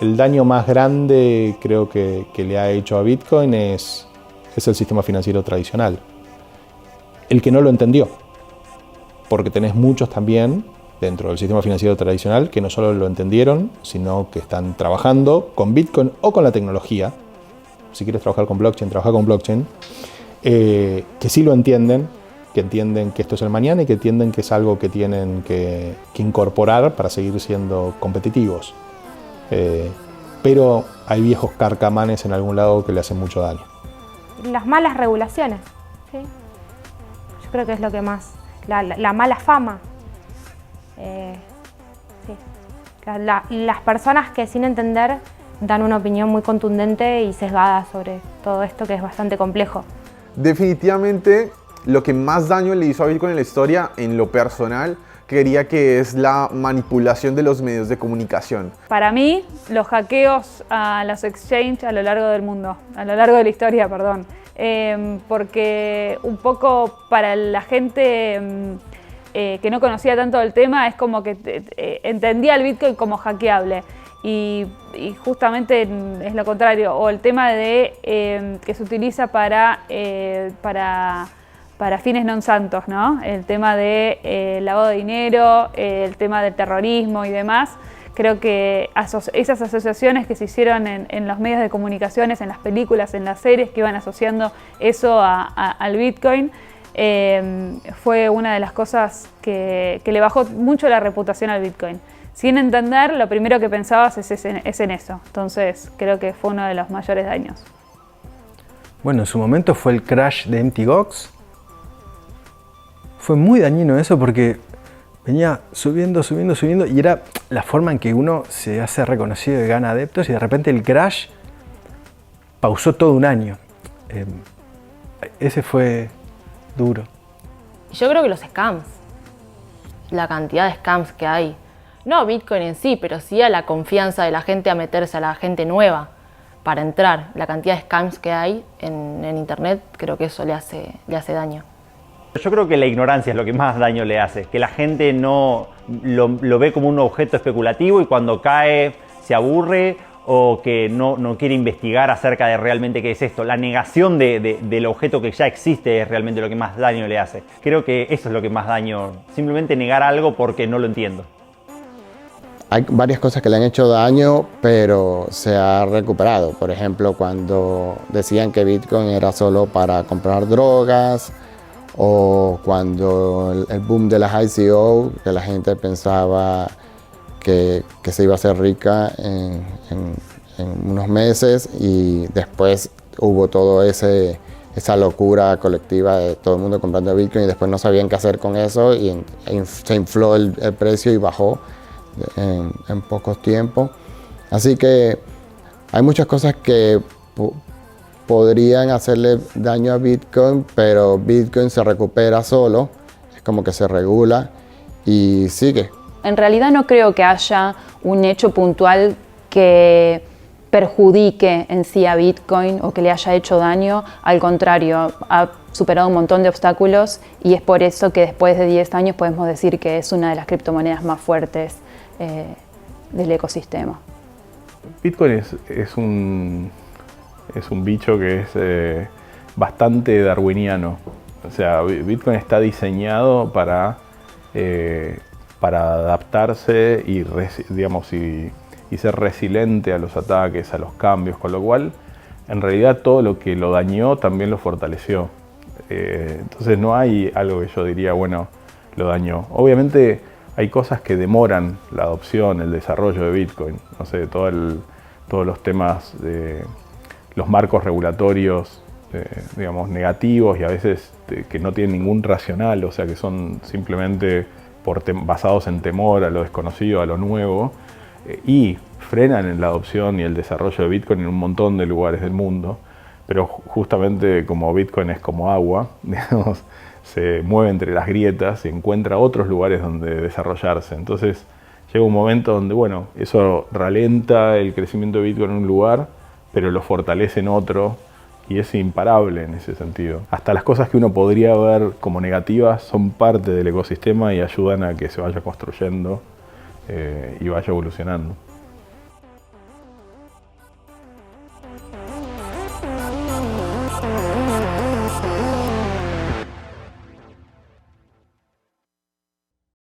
el daño más grande creo que le ha hecho a Bitcoin es el sistema financiero tradicional. El que no lo entendió, porque tenés muchos también dentro del sistema financiero tradicional que no solo lo entendieron, sino que están trabajando con Bitcoin o con la tecnología. Si quieres trabajar con blockchain, trabaja con blockchain, que sí lo entienden, que entienden que esto es el mañana y que entienden que es algo que tienen que incorporar para seguir siendo competitivos. Pero hay viejos carcamanes en algún lado que le hacen mucho daño. Las malas regulaciones, ¿sí? Yo creo que es lo que más, la mala fama. Sí. Las personas que sin entender dan una opinión muy contundente y sesgada sobre todo esto, que es bastante complejo. Definitivamente lo que más daño le hizo a Bitcoin en la historia, en lo personal, creería que es la manipulación de los medios de comunicación. Para mí, los hackeos a los exchanges a lo largo del mundo, a lo largo de la historia, perdón. Porque un poco para la gente que no conocía tanto el tema, es como que entendía el Bitcoin como hackeable. Y justamente es lo contrario, o el tema de que se utiliza para fines non santos, ¿no? El tema de lavado de dinero, el tema del terrorismo y demás. Creo que esas asociaciones que se hicieron en los medios de comunicaciones, en las películas, en las series, que iban asociando eso al Bitcoin, fue una de las cosas que le bajó mucho la reputación al Bitcoin. Sin entender, lo primero que pensabas es en eso. Entonces, creo que fue uno de los mayores daños. Bueno, en su momento fue el crash de Mt. Gox. Fue muy dañino eso porque venía subiendo y era la forma en que uno se hace reconocido y gana adeptos, y de repente el crash pausó todo un año. Ese fue duro. Yo creo que los scams, la cantidad de scams que hay, no Bitcoin en sí, pero sí a la confianza de la gente a meterse, a la gente nueva para entrar, la cantidad de scams que hay en internet, creo que eso le hace daño. Yo creo que la ignorancia es lo que más daño le hace, que la gente no lo ve como un objeto especulativo y cuando cae se aburre o que no quiere investigar acerca de realmente qué es esto. La negación del objeto que ya existe es realmente lo que más daño le hace. Creo que eso es lo que más daño, simplemente negar algo porque no lo entiendo. Hay varias cosas que le han hecho daño, pero se ha recuperado. Por ejemplo, cuando decían que Bitcoin era solo para comprar drogas, o cuando el boom de las ICO, que la gente pensaba que se iba a hacer rica en unos meses, y después hubo todo esa locura colectiva de todo el mundo comprando Bitcoin y después no sabían qué hacer con eso y se infló el precio y bajó en pocos tiempos. Así que hay muchas cosas que podrían hacerle daño a Bitcoin, pero Bitcoin se recupera solo, es como que se regula y sigue. En realidad no creo que haya un hecho puntual que perjudique en sí a Bitcoin o que le haya hecho daño. Al contrario, ha superado un montón de obstáculos y es por eso que después de 10 años podemos decir que es una de las criptomonedas más fuertes del ecosistema. Bitcoin es un bicho que es bastante darwiniano. O sea, Bitcoin está diseñado para adaptarse y ser resiliente a los ataques, a los cambios, con lo cual en realidad todo lo que lo dañó también lo fortaleció. Entonces no hay algo que yo diría, bueno, lo dañó. Obviamente hay cosas que demoran la adopción, el desarrollo de Bitcoin. No sé, todos los temas de los marcos regulatorios, negativos y a veces que no tienen ningún racional, o sea que son simplemente basados en temor a lo desconocido, a lo nuevo, y frenan en la adopción y el desarrollo de Bitcoin en un montón de lugares del mundo. Pero justamente como Bitcoin es como agua, digamos, se mueve entre las grietas y encuentra otros lugares donde desarrollarse. Entonces llega un momento donde, bueno, eso ralenta el crecimiento de Bitcoin en un lugar, pero lo fortalece en otro y es imparable en ese sentido. Hasta las cosas que uno podría ver como negativas son parte del ecosistema y ayudan a que se vaya construyendo y vaya evolucionando.